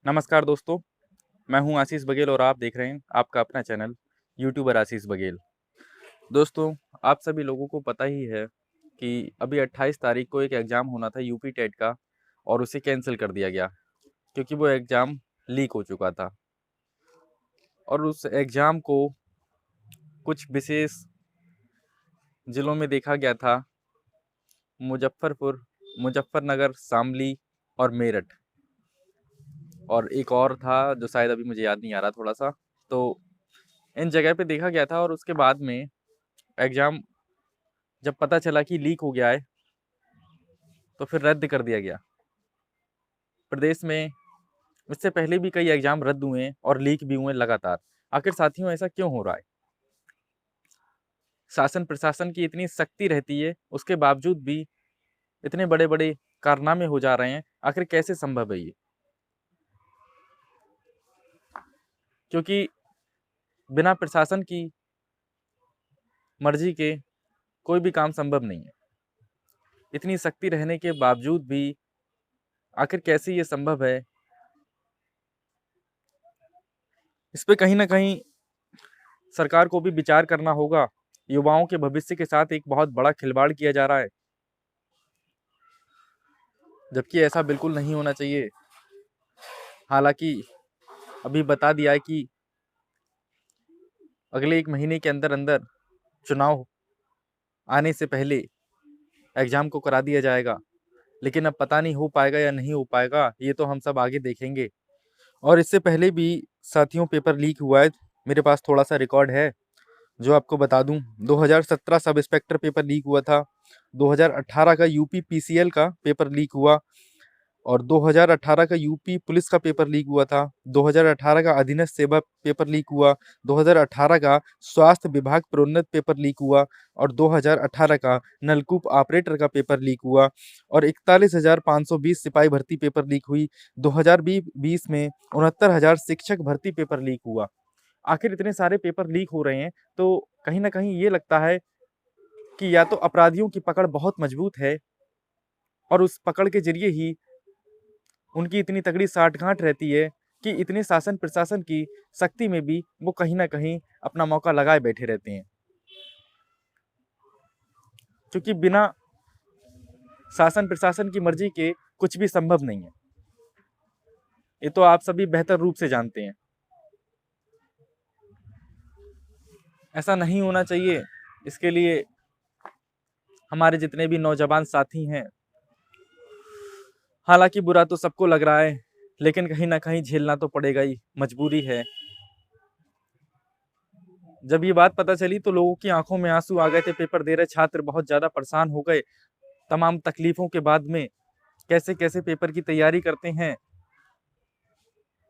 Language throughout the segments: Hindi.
नमस्कार दोस्तों, मैं हूं आशीष बघेल और आप देख रहे हैं आपका अपना चैनल यूट्यूबर आशीष बघेल। दोस्तों, आप सभी लोगों को पता ही है कि अभी 28 तारीख को एक एग्ज़ाम होना था यूपी टेट का और उसे कैंसिल कर दिया गया क्योंकि वो एग्ज़ाम लीक हो चुका था। और उस एग्ज़ाम को कुछ विशेष ज़िलों में देखा गया था, मुजफ्फरपुर, मुजफ्फरनगर, शामली और मेरठ, और एक और था जो शायद अभी मुझे याद नहीं आ रहा थोड़ा-सा। तो इन जगह पे देखा गया था और उसके बाद में एग्ज़ाम जब पता चला कि लीक हो गया है, तो फिर रद्द कर दिया गया। प्रदेश में इससे पहले भी कई एग्ज़ाम रद्द हुए हैं और लीक भी हुए लगातार। आखिर साथियों ऐसा क्यों हो रहा है? शासन प्रशासन की इतनी सख्ती रहती है, उसके बावजूद भी इतने बड़े-बड़े कारनामे हो जा रहे हैं। आखिर कैसे संभव है ये? क्योंकि बिना प्रशासन की मर्ज़ी के कोई भी काम संभव नहीं है। इतनी सख्ती रहने के बावजूद भी आखिर कैसे ये संभव है? इस पे कहीं न कहीं सरकार को भी विचार करना होगा। युवाओं के भविष्य के साथ एक बहुत बड़ा खिलवाड़ किया जा रहा है, जबकि ऐसा बिल्कुल नहीं होना चाहिए। हालाँकि अभी बता दिया है कि अगले 1 महीने के अंदर-अंदर चुनाव आने से पहले एग्ज़ाम को करा दिया जाएगा। लेकिन अब पता नहीं हो पाएगा या नहीं हो पाएगा, ये तो हम सब आगे देखेंगे। और इससे पहले भी साथियों पेपर लीक हुआ है। मेरे पास थोड़ा-सा रिकॉर्ड है, जो आपको बता दूँ। 2017 सब इंस्पेक्टर पेपर लीक हुआ था, 2018 का यूपी पीसीएल का पेपर लीक हुआ और 2018 का यूपी पुलिस का पेपर लीक हुआ था, 2018 का अधीनस्थ सेवा पेपर लीक हुआ, 2018 का स्वास्थ्य विभाग प्रोन्नत पेपर लीक हुआ और 2018 का नलकूप ऑपरेटर का पेपर लीक हुआ और 41,520 सिपाही भर्ती पेपर लीक हुई। 2020 में 69,000 शिक्षक भर्ती पेपर लीक हुआ। आखिर इतने सारे पेपर लीक हो रहे हैं, तो कहीं न कहीं ये लगता है कि या तो अपराधियों की पकड़ बहुत मजबूत है और उस पकड़ के ज़रिए ही उनकी इतनी तगड़ी साठगांठ रहती है कि इतने शासन प्रशासन की सख्ती में भी वो कहीं न कहीं अपना मौका लगाए बैठे रहते हैं। क्योंकि बिना शासन प्रशासन की मर्ज़ी के कुछ भी संभव नहीं है। ये तो आप सभी बेहतर रूप से जानते हैं। ऐसा नहीं होना चाहिए। इसके लिए हमारे जितने भी नौजवान साथी हैं, हालाँकि बुरा तो सबको लग रहा है, लेकिन कहीं न कहीं झेलना तो पड़ेगा ही, मजबूरी है। जब ये बात पता चली तो लोगों की आँखों में आँसू आ गए थे। पेपर दे रहे छात्र बहुत ज़्यादा परेशान हो गए, तमाम तकलीफ़ों के बाद में कैसे-कैसे पेपर की तैयारी करते हैं।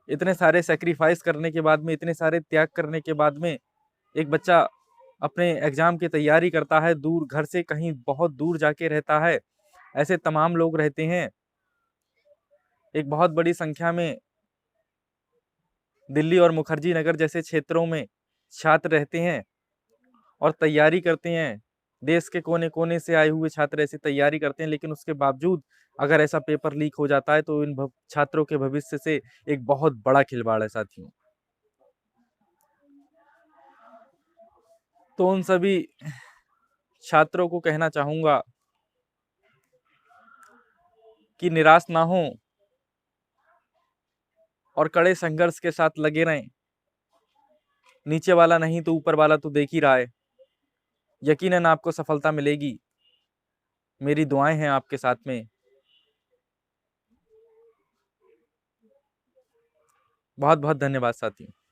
इतने सारे सैक्रिफ़ाइस करने के बाद में, इतने सारे त्याग करने के बाद में एक बच्चा अपने एग्ज़ाम की तैयारी करता है, दूर घर से कहीं बहुत दूर जाके रहता है। ऐसे तमाम लोग रहते हैं। एक बहुत बड़ी संख्या में दिल्ली और मुखर्जी नगर जैसे क्षेत्रों में छात्र रहते हैं और तैयारी करते हैं। देश के कोने-कोने से आए हुए छात्र ऐसी तैयारी करते हैं, लेकिन उसके बावजूद अगर ऐसा पेपर लीक हो जाता है तो इन छात्रों के भविष्य से एक बहुत बड़ा खिलवाड़ है साथियों। तो उन सभी छात्रों को कहना चाहूँगा कि निराश ना हों और कड़े संघर्ष के साथ लगे रहें। नीचे वाला नहीं तो ऊपर वाला तो देख ही रहा है। यकीनन आपको सफलता मिलेगी। मेरी दुआएँ हैं आपके साथ में। बहुत-बहुत धन्यवाद साथियों।